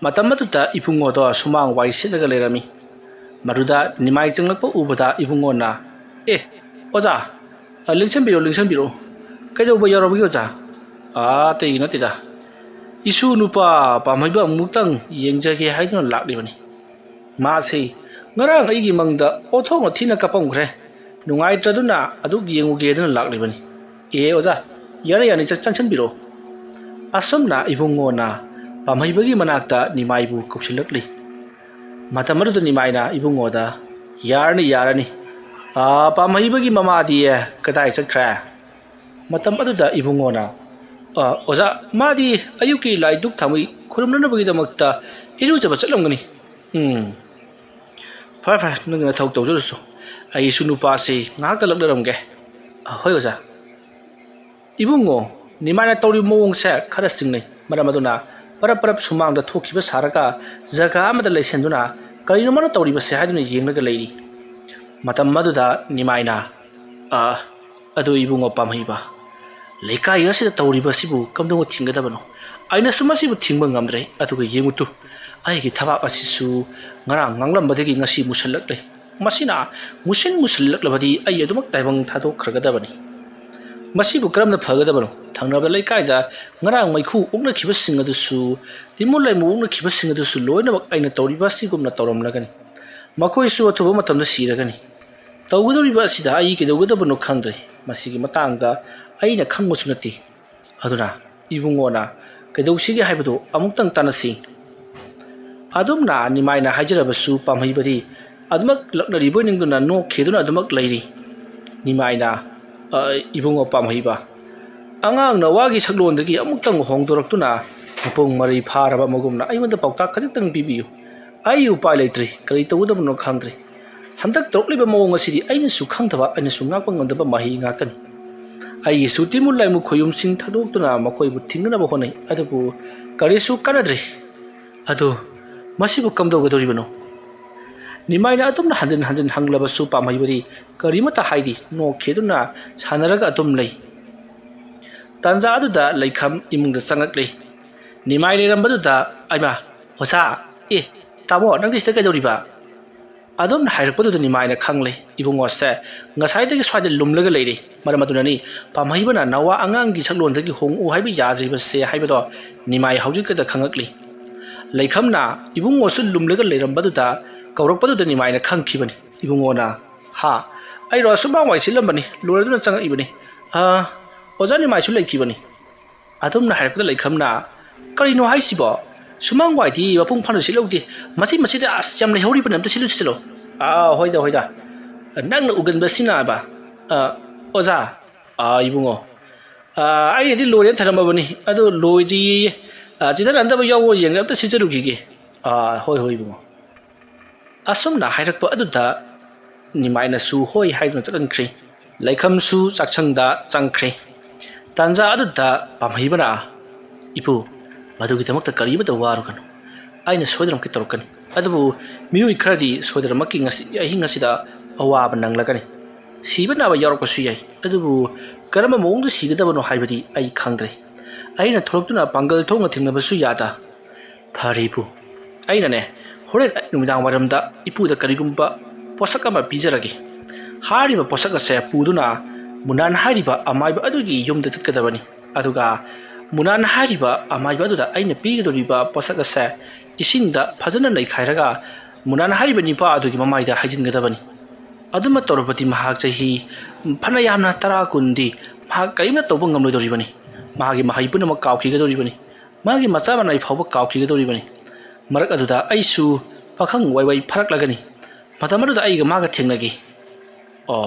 A: ꯃꯇꯝ ꯑꯗꯨꯗ ꯏꯕꯨꯡꯉꯣꯗꯣ ꯁꯨꯃꯥꯡ ꯋꯥꯏ ꯁꯤꯠꯂꯒ ꯂꯩꯔꯝꯃꯤ ꯃꯗꯨꯗ ꯅꯤꯃꯥꯏ ꯆꯪꯂꯛꯄ ꯎꯕꯗ ꯏꯕꯨꯡꯉꯣꯅ ꯑꯣꯖꯥ ꯂꯦꯡꯁꯟꯕꯤꯔꯣ ꯀꯩꯗꯧꯕ ꯌꯥꯎꯔꯕꯒꯦ ꯑꯣꯖꯥ ꯑꯇꯩꯒꯤ ꯅꯠꯇꯦꯗ ꯏꯁꯨ ꯅꯨꯄꯥ ꯄꯥꯝꯍꯩꯕ ꯑꯃꯨꯛꯇꯪ ꯌꯦꯡꯖꯒꯦ ꯍꯥꯏꯗꯨꯅ ꯂꯥꯛꯂꯤꯕꯅꯤ ꯃꯥꯁꯤ ꯉꯔꯥꯡ ꯑꯩꯒꯤ ꯃꯪꯗ ꯑꯣꯟꯊꯣꯛꯅ ꯊꯤꯅ ꯀꯞꯄꯝꯈ꯭ꯔꯦ ꯅꯨꯡꯉꯥꯏꯇ꯭ꯔꯗꯨꯅ ꯑꯗꯨ ꯌꯦꯡꯉꯨꯒꯦꯗꯨꯅ ꯂꯥꯛꯂꯤꯕꯅꯤ ꯑꯣꯖꯥ ꯌꯥꯅꯤ ꯆꯪꯁꯟꯕꯤꯔꯣ ꯑꯁꯨꯝꯅ ꯏꯕꯨꯡꯉꯣꯅ ꯄꯥꯝꯍꯩꯕꯒꯤ ꯃꯅꯥꯛꯇ ꯅꯤꯃꯥꯏꯕꯨ ꯀꯧꯁꯤꯜꯂꯛꯂꯤ ꯃꯇꯝ ꯑꯗꯨꯗ ꯅꯤꯃꯥꯏꯅ ꯏꯕꯨꯡꯉꯣꯗ ꯌꯥꯔꯅꯤ ꯄꯥꯝꯍꯩꯕꯒꯤ ꯃꯃꯥꯗꯤ ꯀꯗꯥꯏ ꯆꯠꯈ꯭ꯔꯦ ꯃꯇꯝ ꯑꯗꯨꯗ ꯏꯕꯨꯡꯉꯣꯅ ꯑꯣꯖꯥ ꯃꯥꯗꯤ ꯑꯌꯨꯛꯀꯤ ꯂꯥꯏ ꯙꯨꯛ ꯊꯥꯎꯃꯩ ꯈꯨꯔꯨꯝꯅꯅꯕꯒꯤꯗꯃꯛꯇ ꯏꯔꯨꯖꯕ ꯆꯠꯂꯝꯒꯅꯤ ꯐꯔꯦ ꯅꯪꯅ ꯊꯕꯛ ꯇꯧꯖꯔꯁꯨ ꯑꯩꯁꯨ ꯅꯨꯄꯥꯁꯤ ꯉꯥꯏꯍꯥꯛꯇ ꯂꯛꯅꯔꯝꯒꯦ ꯍꯣꯏ ꯑꯣꯖꯥ ꯏꯕꯨꯡꯉꯣ ꯅꯤꯃꯥꯏꯅ ꯇꯧꯔꯤꯕ ꯃꯑꯣꯡꯁꯦ ꯈꯔ ꯆꯤꯡꯅꯩ ꯃꯔꯝ ꯑꯗꯨꯅ ꯄꯔꯞ ꯁꯨꯃꯥꯡꯗ ꯊꯣꯛꯈꯤꯕ ꯁꯥꯔꯒ ꯖꯒꯥ ꯑꯃꯗ ꯂꯩꯁꯟꯗꯨꯅ ꯀꯔꯤꯅꯣ ꯃꯥꯅ ꯇꯧꯔꯤꯕꯁꯦ ꯍꯥꯏꯗꯨꯅ ꯌꯦꯡꯂꯒ ꯂꯩꯔꯤ ꯃꯇꯝ ꯑꯗꯨꯗ ꯅꯤꯃꯥꯏꯅ ꯑꯗꯨ ꯏꯕꯨꯡꯉꯣ ꯄꯥꯝꯍꯩꯕ ꯂꯩꯀꯥꯏ ꯑꯁꯤꯗ ꯇꯧꯔꯤꯕꯁꯤꯕꯨ ꯀꯝꯗꯧꯅ ꯊꯤꯡꯒꯗꯕꯅꯣ ꯑꯩꯅꯁꯨ ꯃꯁꯤꯕꯨ ꯊꯤꯡꯕ ꯉꯝꯗ꯭ꯔꯦ ꯑꯗꯨꯒ ꯌꯦꯡꯉꯨꯇꯨ ꯑꯩꯒꯤ ꯊꯕꯛ ꯑꯁꯤꯁꯨ ꯉꯔꯥꯡ ꯉꯥꯡꯂꯝꯕꯗꯒꯤ ꯉꯁꯤ ꯃꯨꯁꯜꯂꯛꯂꯦ ꯃꯁꯤꯅ ꯃꯨꯁꯜꯂꯛꯂꯕꯗꯤ ꯑꯩ ꯑꯗꯨꯃꯛ ꯇꯥꯏꯕꯪ ꯊꯥꯗꯣꯛꯈ꯭ꯔꯒꯗꯕꯅꯤ ꯃꯁꯤꯕꯨ ꯀꯔꯝꯅ ꯐꯒꯗꯕꯅꯣ ꯊꯪꯅꯕ ꯂꯩꯀꯥꯏꯗ ꯉꯔꯥꯡ ꯃꯩꯈꯨ ꯑꯣꯛꯅꯈꯤꯕꯁꯤꯡ ꯑꯗꯨꯁꯨ ꯇꯤꯃꯨ ꯂꯩꯃꯨ ꯑꯣꯛꯅꯈꯤꯕꯁꯤꯡ ꯑꯗꯨꯁꯨ ꯂꯣꯏꯅꯃꯛ ꯑꯩꯅ ꯇꯧꯔꯤꯕ ꯑꯁꯤꯒꯨꯝꯅ ꯇꯧꯔꯝꯂꯒꯅꯤ ꯃꯈꯣꯏꯁꯨ ꯑꯊꯨꯕ ꯃꯇꯝꯗ ꯁꯤꯔꯒꯅꯤ ꯇꯧꯒꯗꯧꯔꯤꯕ ꯑꯁꯤꯗ ꯑꯩ ꯀꯩꯗꯧꯒꯗꯕꯅꯣ ꯈꯪꯗ꯭ꯔꯦ ꯃꯁꯤꯒꯤ ꯃꯇꯥꯡꯗ ꯑꯩꯅ ꯈꯪꯕꯁꯨ ꯅꯠꯇꯦ ꯑꯗꯨꯅ ꯏꯕꯨꯡꯉꯣꯅ ꯀꯩꯗꯧꯁꯤꯒꯦ ꯍꯥꯏꯕꯗꯨ ꯑꯃꯨꯛꯇꯪ ꯇꯥꯟꯅꯁꯤ ꯑꯗꯨꯝꯅ ꯅꯤꯃꯥꯏꯅ ꯍꯥꯏꯖꯔꯕꯁꯨ ꯄꯥꯝꯍꯩꯕꯗꯤ ꯑꯗꯨꯃꯛ ꯂꯛꯅꯔꯤꯕꯣꯏ ꯅꯤꯡꯗꯨꯅ ꯅꯣꯛꯈꯤꯗꯨꯅ ꯑꯗꯨꯃꯛ ꯂꯩꯔꯤ ꯅꯤꯃꯥꯏꯅ ꯏꯕꯨꯡꯉꯣ ꯄꯥꯝꯍꯩꯕ ꯑꯉꯥꯡꯅ ꯋꯥꯒꯤ ꯁꯛꯂꯣꯟꯗꯒꯤ ꯑꯃꯨꯛꯇꯪ ꯍꯣꯡꯗꯣꯔꯛꯇꯨꯅ ꯃꯄꯨꯡ ꯃꯔꯩ ꯐꯥꯔꯕ ꯑꯃꯒꯨꯝꯅ ꯑꯩꯉꯣꯟꯗ ꯄꯥꯎꯇꯥꯛ ꯈꯖꯤꯛꯇꯪ ꯄꯤꯕꯤꯌꯨ ꯑꯩ ꯎꯄꯥꯏ ꯂꯩꯇ꯭ꯔꯤ ꯀꯔꯤ ꯇꯧꯒꯗꯕꯅꯣ ꯈꯪꯗ꯭ꯔꯦ ꯍꯟꯗꯛ ꯇꯧꯔꯛꯂꯤꯕ ꯃꯑꯣꯡ ꯑꯁꯤꯗꯤ ꯑꯩꯅꯁꯨ ꯈꯪꯗꯕ ꯑꯩꯅꯁꯨ ꯉꯥꯛꯄ ꯉꯝꯗꯕ ꯃꯍꯩ ꯉꯥꯛꯇꯅꯤ ꯑꯩꯒꯤꯁꯨ ꯇꯤꯃꯨ ꯂꯩꯃꯨ ꯈꯣꯏꯌꯨꯝꯁꯤꯡ ꯊꯥꯗꯣꯛꯇꯨꯅ ꯃꯈꯣꯏꯕꯨ ꯊꯤꯡꯅꯅꯕ ꯍꯣꯠꯅꯩ ꯑꯗꯨꯕꯨ ꯀꯔꯤꯁꯨ ꯀꯥꯟꯅꯗ꯭ꯔꯦ ꯑꯗꯨ ꯃꯁꯤꯕꯨ ꯀꯝꯗꯧꯒꯗꯧꯔꯤꯕꯅꯣ ꯅꯤꯃꯥꯏꯅ ꯑꯗꯨꯝꯅ ꯍꯟꯖꯤꯟ ꯍꯟꯖꯤꯟ ꯍꯪꯂꯕꯁꯨ ꯄꯥꯝꯍꯩꯕꯗꯤ ꯀꯔꯤꯃꯠꯇ ꯍꯥꯏꯗꯤ ꯅꯣꯛꯈꯤꯗꯨꯅ ꯁꯥꯟꯅꯔꯒ ꯑꯗꯨꯝ ꯂꯩ ꯇꯥꯟꯖꯥ ꯑꯗꯨꯗ ꯂꯩꯈꯝ ꯏꯃꯨꯡꯗ ꯆꯪꯉꯛꯂꯤ ꯅꯤꯃꯥꯏ ꯂꯩꯔꯝꯕꯗꯨꯗ ꯑꯩꯃꯥ ꯑꯣꯖꯥ ꯇꯥꯃꯣ ꯅꯪꯗꯤ ꯁꯤꯗ ꯀꯩꯗꯧꯔꯤꯕ ꯑꯗꯨꯝꯅ ꯍꯥꯏꯔꯛꯄꯗꯨꯗ ꯅꯤꯃꯥꯏꯅ ꯈꯪꯂꯦ ꯏꯕꯨꯡꯉꯣꯁꯦ ꯉꯁꯥꯏꯗꯒꯤ ꯁ꯭ꯋꯥꯏꯗ ꯂꯨꯝꯂꯒ ꯂꯩꯔꯤ ꯃꯔꯝ ꯑꯗꯨꯅꯅꯤ ꯄꯥꯝꯍꯩꯕꯅ ꯅꯋꯥ ꯑꯉꯥꯡꯒꯤ ꯁꯛꯂꯣꯟꯗꯒꯤ ꯍꯣꯡꯎ ꯍꯥꯏꯕ ꯌꯥꯗ꯭ꯔꯤꯕꯁꯦ ꯍꯥꯏꯕꯗꯣ ꯅꯤꯃꯥꯏ ꯍꯧꯖꯤꯛꯇꯗ ꯈꯪꯉꯛꯂꯤ ꯂꯩꯈꯝꯅ ꯏꯕꯨꯡꯉꯣꯁꯨ ꯂꯨꯝꯂꯒ ꯂꯩꯔꯝꯕꯗꯨꯗ ꯀꯧꯔꯛꯄꯗꯨꯗ ꯅꯤꯃꯥꯏꯅ ꯈꯪꯈꯤꯕꯅꯤ ꯏꯕꯨꯡꯉꯣꯅ ꯑꯩꯔꯣ ꯁꯨꯃꯥꯡ ꯋꯥꯏ ꯁꯤꯜꯂꯝꯕꯅꯤ ꯂꯣꯏꯔꯗꯨꯅ ꯆꯪꯉꯛꯏꯕꯅꯤ ꯑꯣꯖꯥ ꯅꯤꯃꯥꯏꯁꯨ ꯂꯩꯈꯤꯕꯅꯤ ꯑꯗꯨꯝꯅ ꯍꯥꯏꯔꯛꯄꯗ ꯂꯩꯈꯝꯅ ꯀꯔꯤꯅꯣ ꯍꯥꯏꯁꯤꯕꯣ ꯁꯨꯃꯥꯡ ꯋꯥꯏꯗꯤ ꯃꯄꯨꯡ ꯐꯥꯅ ꯁꯤꯜꯍꯧꯗꯦ ꯃꯁꯤꯗ ꯑꯁ ꯌꯥꯝ ꯂꯩꯍꯧꯔꯤꯕꯅꯤ ꯑꯝꯇ ꯁꯤꯜꯂꯣ ꯍꯣꯏꯗ ꯅꯪꯅ ꯎꯒꯟꯕꯁꯤꯅꯕ ꯑꯣꯖꯥ ꯏꯕꯨꯡꯉꯣ ꯑꯩꯗꯤ ꯂꯣꯏꯔꯦꯅ ꯊꯔꯝꯃꯕꯅꯤ ꯑꯗꯨ ꯂꯣꯏꯗ꯭ꯔꯤꯌꯦ ꯆꯤꯊꯔꯛꯗꯕ ꯌꯥꯎꯕ ꯌꯦꯡꯒ ꯑꯝꯇ ꯁꯤꯠꯆꯔꯨꯈꯤꯒꯦ ꯍꯣꯏ ꯏꯕꯨꯡꯉꯣ ꯑꯁꯨꯝꯅ ꯍꯥꯏꯔꯛꯄ ꯑꯗꯨꯗ ꯅꯤꯃꯥꯏꯅꯁꯨ ꯍꯣꯏ ꯍꯥꯏꯗꯨꯅ ꯆꯠꯍꯟꯈ꯭ꯔꯦ ꯂꯩꯈꯝꯁꯨ ꯆꯥꯛꯁꯪꯗ ꯆꯪꯈ꯭ꯔꯦ ꯇꯥꯟꯖꯥ ꯑꯗꯨꯗ ꯄꯥꯝꯍꯩꯕꯅ ꯏꯄꯨ ꯃꯗꯨꯒꯤꯗꯃꯛꯇ ꯀꯔꯤꯃꯠꯇ ꯋꯥꯔꯨꯒꯅꯨ ꯑꯩꯅ ꯁꯣꯏꯗꯅꯃꯛꯀꯤ ꯇꯧꯔꯛꯀꯅꯤ ꯑꯗꯨꯕꯨ ꯃꯤꯑꯣꯏ ꯈꯔꯗꯤ ꯁꯣꯏꯗꯅꯃꯛꯀꯤ ꯑꯍꯤꯡ ꯑꯁꯤꯗ ꯑꯋꯥꯕ ꯅꯪꯂꯒꯅꯤ ꯁꯤꯕ ꯅꯥꯕ ꯌꯥꯎꯔꯛꯄꯁꯨ ꯌꯥꯏ ꯑꯗꯨꯕꯨ ꯀꯔꯝꯕ ꯃꯑꯣꯡꯗ ꯁꯤꯒꯗꯕꯅꯣ ꯍꯥꯏꯕꯗꯤ ꯑꯩ ꯈꯪꯗ꯭ꯔꯦ ꯑꯩꯅ ꯊꯣꯛꯂꯛꯇꯨꯅ ꯄꯥꯡꯒꯜ ꯊꯣꯛꯅ ꯊꯦꯡꯅꯕꯁꯨ ꯌꯥꯗ ꯐꯔꯦ ꯏꯄꯨ ꯑꯩꯅꯅꯦ ꯍꯣꯔꯦꯟ ꯅꯨꯃꯤꯗꯥꯡ ꯋꯥꯏꯔꯝꯗ ꯏꯄꯨꯗ ꯀꯔꯤꯒꯨꯝꯕ ꯄꯣꯠꯁꯛ ꯑꯃ ꯄꯤꯖꯔꯒꯦ ꯍꯥꯏꯔꯤꯕ ꯄꯣꯠꯁꯛ ꯑꯁꯦ ꯄꯨꯗꯨꯅ ꯃꯨꯅꯥꯟ ꯍꯥꯏꯔꯤꯕ ꯑꯃꯥꯏꯕ ꯑꯗꯨꯒꯤ ꯌꯨꯝꯗ ꯆꯠꯀꯗꯕꯅꯤ ꯑꯗꯨꯒ ꯃꯨꯅꯥꯟ ꯍꯥꯏꯔꯤꯕ ꯑꯃꯥꯏꯕ ꯑꯗꯨꯗ ꯑꯩꯅ ꯄꯤꯒꯗꯧꯔꯤꯕ ꯄꯣꯠꯁꯛ ꯑꯁꯦ ꯏꯁꯤꯡꯗ ꯐꯖꯅ ꯅꯩꯈꯥꯏꯔꯒ ꯃꯨꯅꯥꯟ ꯍꯥꯏꯔꯤꯕ ꯅꯤꯄꯥ ꯑꯗꯨꯒꯤ ꯃꯃꯥꯏꯗ ꯍꯩꯖꯤꯟꯒꯗꯕꯅꯤ ꯑꯗꯨꯃ ꯇꯧꯔꯕꯗꯤ ꯃꯍꯥꯛ ꯆꯍꯤ ꯐꯅ ꯌꯥꯝꯅ 10 ꯀꯨꯟꯗꯤ ꯃꯍꯥꯛ ꯀꯔꯤꯝꯇ ꯇꯧꯕ ꯉꯝꯂꯣꯏꯗꯧꯔꯤꯕꯅꯤ ꯃꯥꯒꯤ ꯃꯍꯩ ꯄꯨꯝꯅꯃꯛ ꯀꯥꯎꯈꯤꯒꯗꯧꯔꯤꯕꯅꯤ ꯃꯥꯒꯤ ꯃꯆꯥ ꯃꯅꯥꯏ ꯐꯥꯎꯕ ꯀꯥꯎꯈꯤꯒꯗꯧꯔꯤꯕꯅꯤ ꯃꯔꯛ ꯑꯗꯨꯗ ꯑꯩꯁꯨ ꯄꯥꯈꯪ ꯋꯥꯏꯋꯥꯏ ꯐꯔꯛꯂꯒꯅꯤ ꯃꯇꯝ ꯑꯗꯨꯗ ꯑꯩꯒ ꯃꯥꯒ ꯊꯦꯡꯅꯒꯦ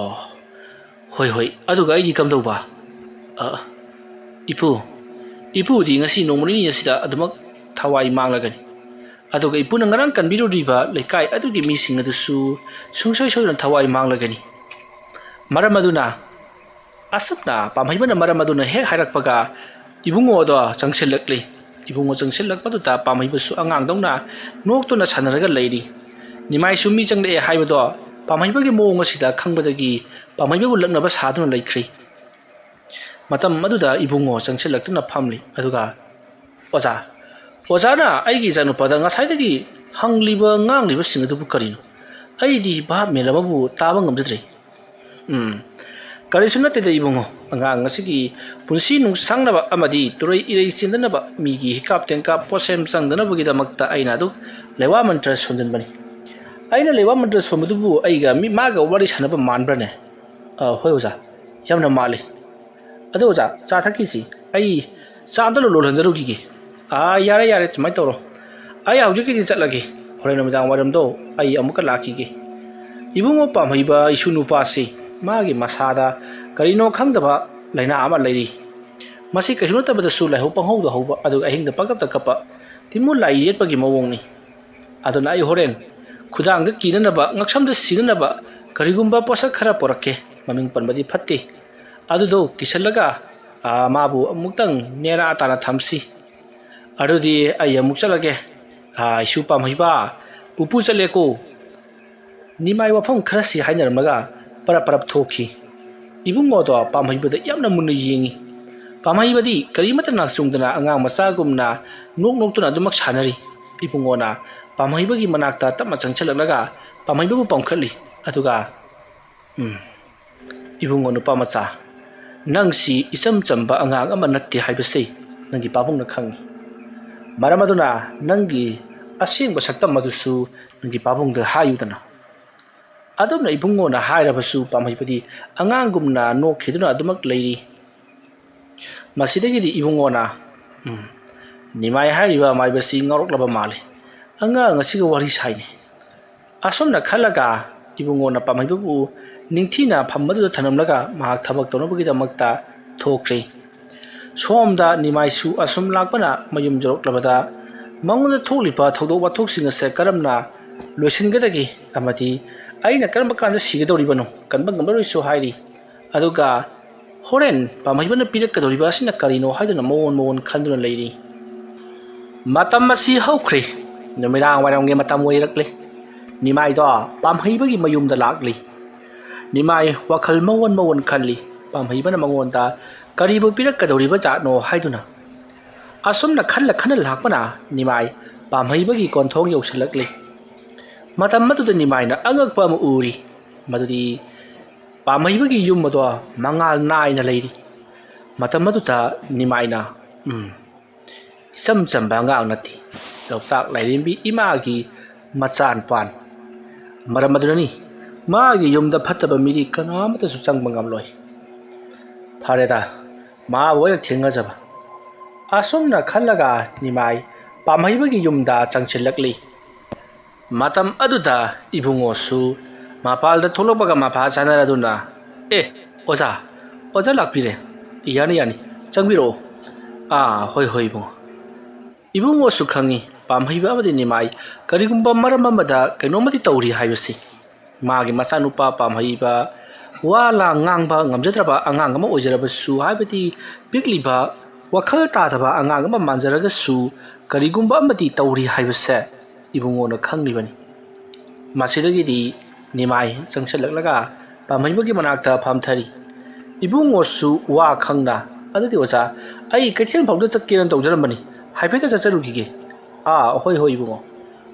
A: ꯍꯣꯏ ꯑꯗꯨꯒ ꯑꯩꯗꯤ ꯀꯝꯗꯧꯕ ꯏꯄꯨꯗꯤ ꯉꯁꯤ ꯅꯣꯡꯃ ꯅꯤꯅꯤ ꯑꯁꯤꯗ ꯑꯗꯨꯃꯛ ꯊꯋꯥꯏ ꯃꯥꯡꯂꯒꯅꯤ ꯑꯗꯨꯒ ꯏꯄꯨꯅ ꯉꯔꯥꯡ ꯀꯟꯕꯤꯔꯨꯔꯤꯕ ꯂꯩꯀꯥꯏ ꯑꯗꯨꯒꯤ ꯃꯤꯁꯤꯡ ꯑꯗꯨꯁꯨ ꯁꯨꯡꯁꯣꯏ ꯁꯣꯏꯗꯅ ꯊꯋꯥꯏ ꯃꯥꯡꯂꯒꯅꯤ ꯃꯔꯝ ꯑꯗꯨꯅ ꯑꯁꯨꯝꯅ ꯄꯥꯝꯍꯩꯕꯅ ꯃꯔꯝ ꯑꯗꯨꯅ ꯍꯦꯛ ꯍꯥꯏꯔꯛꯄꯒ ꯏꯕꯨꯡꯉꯣꯗꯣ ꯆꯪꯁꯤꯜꯂꯛꯂꯤ ꯏꯕꯨꯡꯉꯣ ꯆꯪꯁꯤꯜꯂꯛꯄꯗꯨꯗ ꯄꯥꯝꯍꯩꯕꯁꯨ ꯑꯉꯥꯡꯗꯧꯅ ꯅꯣꯛꯇꯨꯅ ꯁꯥꯟꯅꯔꯒ ꯂꯩꯔꯤ ꯅꯤꯃꯥꯏꯁꯨ ꯃꯤ ꯆꯪꯂꯛꯑꯦ ꯍꯥꯏꯕꯗꯣ ꯄꯥꯝꯍꯩꯕꯒꯤ ꯃꯑꯣꯡ ꯑꯁꯤꯗ ꯈꯪꯕꯗꯒꯤ ꯄꯥꯝꯍꯩꯕꯕꯨ ꯂꯛꯅꯕ ꯁꯥꯗꯨꯅ ꯂꯩꯈ꯭ꯔꯤ ꯃꯇꯝ ꯑꯗꯨꯗ ꯏꯕꯨꯡꯉꯣ ꯆꯪꯁꯤꯜꯂꯛꯇꯨꯅ ꯐꯝꯂꯤ ꯑꯗꯨꯒ ꯑꯣꯖꯥꯅ ꯑꯩꯒꯤ ꯏꯆꯥꯅꯨꯄꯥꯗ ꯉꯁꯥꯏꯗꯒꯤ ꯍꯪꯂꯤꯕ ꯉꯥꯡꯂꯤꯕꯁꯤꯡ ꯑꯗꯨꯕꯨ ꯀꯔꯤꯅꯣ ꯑꯩꯗꯤ ꯚꯥꯞ ꯃꯦꯟ ꯑꯃꯕꯨ ꯇꯥꯕ ꯉꯝꯖꯗ꯭ꯔꯦ ꯀꯔꯤꯁꯨ ꯅꯠꯇꯦꯗ ꯏꯕꯨꯡꯉꯣ ꯑꯉꯥꯡ ꯑꯁꯤꯒꯤ ꯄꯨꯟꯁꯤ ꯅꯨꯡꯁꯥꯡꯅꯕ ꯑꯃꯗꯤ ꯇꯨꯔꯩ ꯏꯔꯩ ꯆꯦꯟꯗꯅꯕ ꯃꯤꯒꯤ ꯍꯤꯀꯥꯞ ꯇꯦꯡꯀꯥꯞ ꯄꯣꯠꯁꯦꯝ ꯆꯪꯗꯅꯕꯒꯤꯗꯃꯛꯇ ꯑꯩꯅ ꯑꯗꯨ ꯂꯩꯋꯥ ꯃꯟꯇ꯭ꯔ ꯁꯣꯟꯖꯟꯕꯅꯤ ꯑꯩꯅ ꯂꯩꯋꯥ ꯃꯟꯇ꯭ꯔ ꯁꯣꯟꯕꯗꯨꯕꯨ ꯑꯩꯒ ꯃꯥꯒ ꯋꯥꯔꯤ ꯁꯥꯟꯅꯕ ꯃꯥꯟꯕ꯭ꯔꯅꯦ ꯍꯣꯏ ꯑꯣꯖꯥ ꯌꯥꯝꯅ ꯃꯥꯜꯂꯤ ꯑꯗꯣ ꯑꯣꯖꯥ ꯆꯥ ꯊꯛꯈꯤꯁꯤ ꯑꯩ ꯆꯥ ꯑꯝꯇ ꯂꯣꯜꯍꯟꯖꯔꯨꯈꯤꯒꯦ ꯌꯥꯔꯦ ꯁꯨꯃꯥꯏꯅ ꯇꯧꯔꯣ ꯑꯩ ꯍꯧꯖꯤꯛꯀꯤꯗꯤ ꯆꯠꯂꯒꯦ ꯍꯣꯔꯦꯟ ꯅꯨꯃꯤꯗꯥꯡ ꯋꯥꯏꯔꯝꯗꯣ ꯑꯩ ꯑꯃꯨꯛꯀ ꯂꯥꯛꯈꯤꯒꯦ ꯏꯕꯨꯡꯉꯣ ꯄꯥꯝꯍꯩꯕ ꯏꯁꯨ ꯅꯨꯄꯥꯁꯤ ꯃꯥꯒꯤ ꯃꯁꯥꯗ ꯀꯔꯤꯅꯣ ꯈꯪꯗꯕ ꯂꯩꯅꯥ ꯑꯃ ꯂꯩꯔꯤ ꯃꯁꯤ ꯀꯩꯁꯨ ꯅꯠꯇꯕꯗꯁꯨ ꯂꯥꯏꯍꯧ ꯄꯪꯍꯧꯗ ꯍꯧꯕ ꯑꯗꯨꯒ ꯑꯍꯤꯡꯗ ꯄꯪꯀꯞꯇ ꯀꯞꯄ ꯇꯤꯃꯨ ꯂꯥꯏ ꯌꯦꯠꯄꯒꯤ ꯃꯑꯣꯡꯅꯤ ꯑꯗꯨꯅ ꯑꯩ ꯍꯣꯔꯦꯟ ꯈꯨꯗꯥꯡꯗ ꯀꯤꯅꯅꯕ ꯉꯛꯁꯝꯗ ꯁꯤꯅꯅꯕ ꯀꯔꯤꯒꯨꯝꯕ ꯄꯣꯠꯁꯛ ꯈꯔ ꯄꯣꯔꯛꯀꯦ ꯃꯃꯤꯡ ꯄꯟꯕꯗꯤ ꯐꯠꯇꯦ ꯑꯗꯨꯗꯣ ꯀꯤꯁꯜꯂꯒ ꯃꯥꯕꯨ ꯑꯃꯨꯛꯇꯪ ꯅꯦꯅꯥ ꯇꯥꯅ ꯊꯝꯁꯤ ꯑꯗꯨꯗꯤ ꯑꯩ ꯑꯃꯨꯛ ꯆꯠꯂꯒꯦ ꯏꯁꯨ ꯄꯥꯝꯍꯩꯕ ꯄꯨꯄꯨ ꯆꯠꯂꯦꯀꯣ ꯅꯤꯃꯥꯏ ꯋꯥꯐꯝ ꯈꯔꯁꯤ ꯍꯥꯏꯅꯔꯝꯂꯒ ꯄꯔꯞ ꯊꯣꯛꯈꯤ ꯏꯕꯨꯡꯉꯣꯗꯣ ꯄꯥꯝꯍꯩꯕꯗ ꯌꯥꯝꯅ ꯃꯨꯟꯅ ꯌꯦꯡꯉꯤ ꯄꯥꯝꯍꯩꯕꯗꯤ ꯀꯔꯤꯃꯠꯇ ꯅꯥꯆꯨꯡꯗꯅ ꯑꯉꯥꯡ ꯃꯆꯥꯒꯨꯝꯅ ꯅꯣꯛꯇꯨꯅ ꯑꯗꯨꯃꯛ ꯁꯥꯟꯅꯔꯤ ibungona pamhaibagi manakta tapma changchalaglaga pamhaibabu pamkhatli aduga ibungo nupa macha nangsi isam chamba angang ama natte haibase nangi pabungna khangi maramaduna nangi asengba saktam madusu nangi pabungda hayudana adumna ibungona hairabasu pamhaibadi angangumna nokhiduna adumak leiri masidagi di ibungona nimai hairiba maibasi ngaroklaba male anga ngasiga wari saine asomna khalaga ibungona pamhaibabu ningthina phammadu thanamlaga mahak thabak tonobagi damakta thokre somda nimaisu asum lakpana mayum joroklabada mangonda tholipa thodok wathok singa se karamna loisingadagi amati aina karamba kanda sigadoribano kanba ngamlorisu hairi aduga horen pamhaibana pirakadoriba asina karino haiduna mon khanduna leiri matam masi haukre numirang warangge matam oirakle nimai do pamhaibagi mayumda lakli nimai wakhal mawon khalli pamhaibana mangonda karibu pirakadoriba jatno haiduna asumna khana lakpana nimai pamhaibagi konthong yausalakle matam maduda nimaina angakpa ma uri madudi pamhaibagi yum mado mangal naina leiri matam maduda nimaina isam chamba ngang nati loktak lairimbi imagi machan pan maramadunani magi yumda phataba miri kanamata su changbangam loi phareda ma boina thinga jaba asomna khallaga nimai pamhaibagi yumda changchilakli matam aduda ibungo su mapalda tholobaga mapha chanaraduna oja lakpire yani changbiro hoi bungo ibungo su khangi pamhaiba amadi nimai karigumba maram amada kainomadi tawri haibasi magi machanupa pamhaiba wala ngangba ngamjadraba angang ama ojaraba su haibati pikliba wakhal tadaba angang ama manjaraga su karigumba amadi tawri haibase ibungo na khanglibani masidagi di nimai changchalaglaga pamhaibagi manakta phamthari ibungo su wa khangna adudi oja ai kaithel phawda chatkena tawjarambani haifeta chacharugi hoi bungo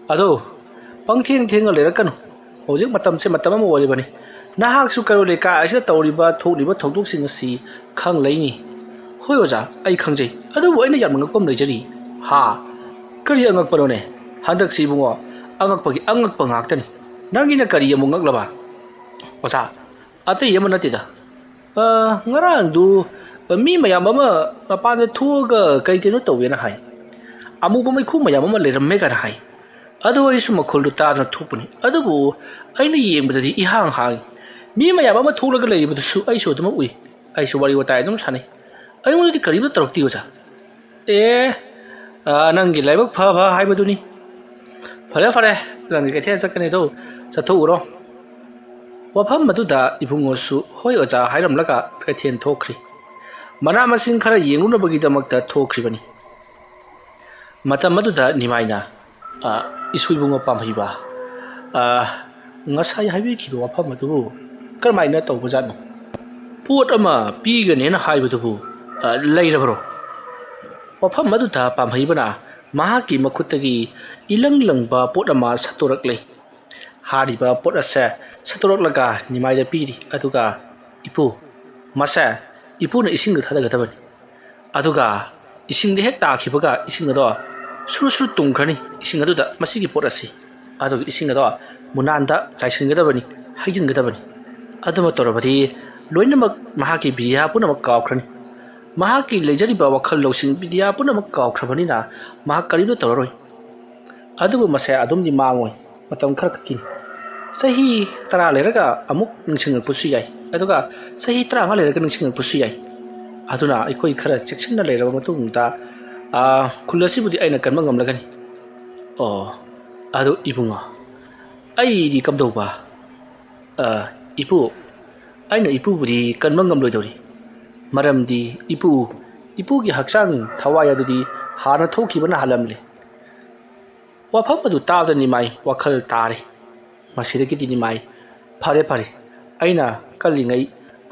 A: ado pangtheng lerakanu hojik matam se matam ama olibani nahak su karo leka asida tawriba thokliba thodok sing asi khang leini hoi oja ai khangjei adu boina yam ngakpam leijari kari angak parone handak si bungo angak pangak tani nangina kari amung ngaklaba oja ate yamanatida ngarang du mi mayam ama mapanda thuga kai keno tawena hai amuba mai khu mayam ama leramme kan hai adu isu makhol ta na thupuni adubu aina yengbadadi ihang mi mayam ama thulaga leibadu su ai so dum ui ai so wari watai dum sanai ai modi karib tarokti oja nangi laibak pha haibaduni fare nangi ke thia chakani do chatho uro wafam maduda ibungo su hoi oja hairamlaga ka thien thokri mana masing khara yengunabagi damakta thokri matam maduda nimaina isui bungo pamhiba ngasai haibi ki wafam madu karmaina tawbajano pot ama pigane na haibadu leirabro wafam maduda pamhibana mahaki makhutagi ilanglangba pot ama satorakle hariba pot asa satoroklaga nimaida piri aduga ipu masa ipuna ising thadaga tabani aduga ising de hek takhibaga ising do suru tungkhani ising aduda masigi pot asi aduga ising do munanda chaisingada bani haijingada bani aduma torabadi loinamak mahaki biya punamak kawkhrani mahaki lejariba wakhal losing biya punamak kawkhrabani na mahak karido toroi adubu masa adumdi mangoi matam kharkakin sahi tara leraga amuk ningsing pusi yai aduga sahi tara nga leraga ningsing pusi yai aduna ikoi khara section na leraba matungta khulasi budi aina kanma ngamlagani adu ibunga ai di kamdoba ipu aina ipu budi kanma ngamloi dori maramdi ipu gi haksang thawaya dudi hana thokibana halamle wafam adu tabdani mai wakhal tare masidagi dini mai phare aina kalingai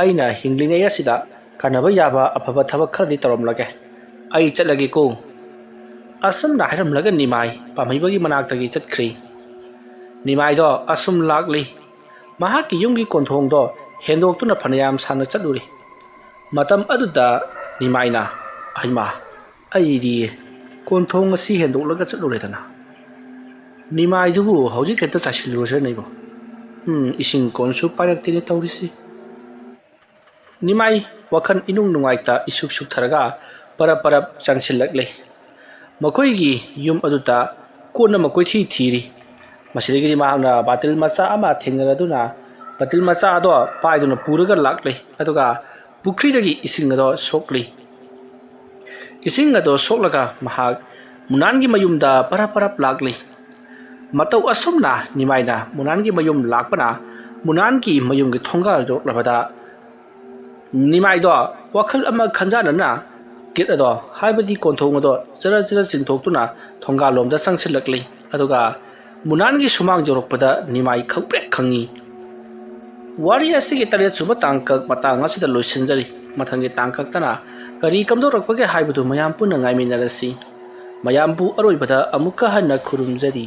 A: aina hinglingai asida kanaba yaba afaba thabak khardi torom lage ai chatlagi ko ꯑꯁꯨꯝꯅ ꯍꯥꯏꯔꯝꯂꯒ ꯅꯤꯃꯥꯏ ꯄꯥꯝꯍꯩꯕꯒꯤ ꯃꯅꯥꯛꯇꯒꯤ ꯆꯠꯈ꯭ꯔꯤ꯫ ꯅꯤꯃꯥꯏꯗꯣ ꯑꯁꯨꯝ ꯂꯥꯛꯂꯤ꯫ ꯃꯍꯥꯛꯀꯤ ꯌꯨꯝꯒꯤ ꯀꯣꯟꯊꯣꯡꯗꯣ ꯍꯦꯟꯗꯣꯛꯇꯨꯅ ꯐꯅꯌꯥꯝ ꯁꯥꯡꯅ ꯆꯠꯂꯨꯔꯤ꯫ ꯃꯇꯝ ꯑꯗꯨꯗ ꯅꯤꯃꯥꯏꯅ "ꯍꯩꯃꯥ, ꯑꯩꯗꯤ ꯀꯣꯟꯊꯣꯡ ꯑꯁꯤ ꯍꯦꯟꯗꯣꯛꯂꯒ ꯆꯠꯂꯨꯔꯦꯗꯅ꯫ ꯅꯤꯃꯥꯏꯗꯨꯕꯨ ꯍꯧꯖꯤꯛ ꯍꯦꯛꯇ ꯆꯥꯏꯁꯤꯜꯂꯨꯔꯁꯤꯔꯅꯦꯕꯣ꯫ ꯏꯁꯤꯡ ꯀꯣꯟꯁꯨ ꯄꯥꯏꯔꯛꯇꯦꯅꯦ ꯇꯧꯔꯤꯁꯤ"꯫ ꯅꯤꯃꯥꯏ ꯋꯥꯈꯜ ꯏꯅꯨꯡ ꯅꯨꯡꯉꯥꯏꯇ ꯏꯁꯨꯛ ꯁꯨꯛꯊꯔꯒ ꯄꯔꯞ ꯄꯔꯞ ꯆꯪꯁꯤꯜꯂꯛꯂꯤ꯫ ꯃꯈꯣꯏꯒꯤ ꯌꯨꯝ ꯑꯗꯨꯗ ꯀꯣꯟ ꯑꯃ ꯀꯣꯏꯊꯤ ꯊꯤꯔꯤ꯫ ꯃꯁꯤꯗꯒꯤꯗꯤ ꯃꯍꯥꯛꯅ ꯕꯥꯇꯤꯜ ꯃꯆꯥ ꯑꯃ ꯊꯦꯡꯅꯔꯗꯨꯅ ꯕꯥꯇꯤꯜ ꯃꯆꯥ ꯑꯗꯣ ꯄꯥꯏꯗꯨꯅ ꯄꯨꯔꯒ ꯂꯥꯛꯂꯤ꯫ ꯑꯗꯨꯒ ꯄꯨꯈ꯭ꯔꯤꯗꯒꯤ ꯏꯁꯤꯡ ꯑꯗꯣ ꯁꯣꯛꯂꯤ꯫ ꯏꯁꯤꯡ ꯑꯗꯣ ꯁꯣꯛꯂꯒ ꯃꯍꯥꯛ ꯃꯨꯅꯥꯟꯒꯤ ꯃꯌꯨꯝꯗ ꯄꯔꯞ ꯄꯔꯞ ꯂꯥꯛꯂꯤ꯫ ꯃꯇꯧ ꯑꯁꯨꯝꯅ ꯅꯤꯃꯥꯏꯅ ꯃꯨꯅꯥꯟꯒꯤ ꯃꯌꯨꯝ ꯂꯥꯛꯄꯅ ꯃꯨꯅꯥꯟꯒꯤ ꯃꯌꯨꯝꯒꯤ ꯊꯣꯡꯒꯥꯜ ꯌꯧꯔꯛꯂꯕꯗ ꯅꯤꯃꯥꯏꯗꯣ ꯋꯥꯈꯜ ꯑꯃ ꯈꯟꯖꯥꯟꯅꯅ ꯒꯦꯠ ꯑꯗꯣ ꯍꯥꯏꯕꯗꯤ ꯀꯣꯟꯊꯣꯡ ꯑꯗꯣ ꯖꯔ ꯖꯔ ꯆꯤꯡꯊꯣꯛꯇꯨꯅ ꯊꯣꯡꯒꯥꯜꯂꯣꯝꯗ ꯆꯪꯁꯤꯜꯂꯛꯂꯤ꯫ ꯑꯗꯨꯒ ꯃꯨꯅꯥꯟꯒꯤ ꯁꯨꯃꯥꯡ ꯌꯧꯔꯛꯄꯗ ꯅꯤꯃꯥꯏ ꯈꯪꯄ꯭ꯔꯦꯛ ꯈꯪꯉꯤ꯫ ꯋꯥꯔꯤ ꯑꯁꯤꯒꯤ 7ꯁꯨꯕ ꯇꯥꯡꯀꯛ ꯃꯇꯥꯡ ꯑꯁꯤꯗ ꯂꯣꯏꯁꯤꯟꯖꯔꯤ꯫ ꯃꯊꯪꯒꯤ ꯇꯥꯡꯀꯛꯇꯅ ꯀꯔꯤ ꯀꯝꯗꯧꯔꯛꯄꯒꯦ ꯍꯥꯏꯕꯗꯨ ꯃꯌꯥꯝ ꯄꯨꯟꯅ ꯉꯥꯏꯃꯤꯟꯅꯔꯁꯤ꯫ ꯃꯌꯥꯝꯕꯨ ꯑꯔꯣꯏꯕꯗ ꯑꯃꯨꯛꯀ ꯍꯟꯅ ꯈꯨꯔꯨꯝꯖꯔꯤ꯫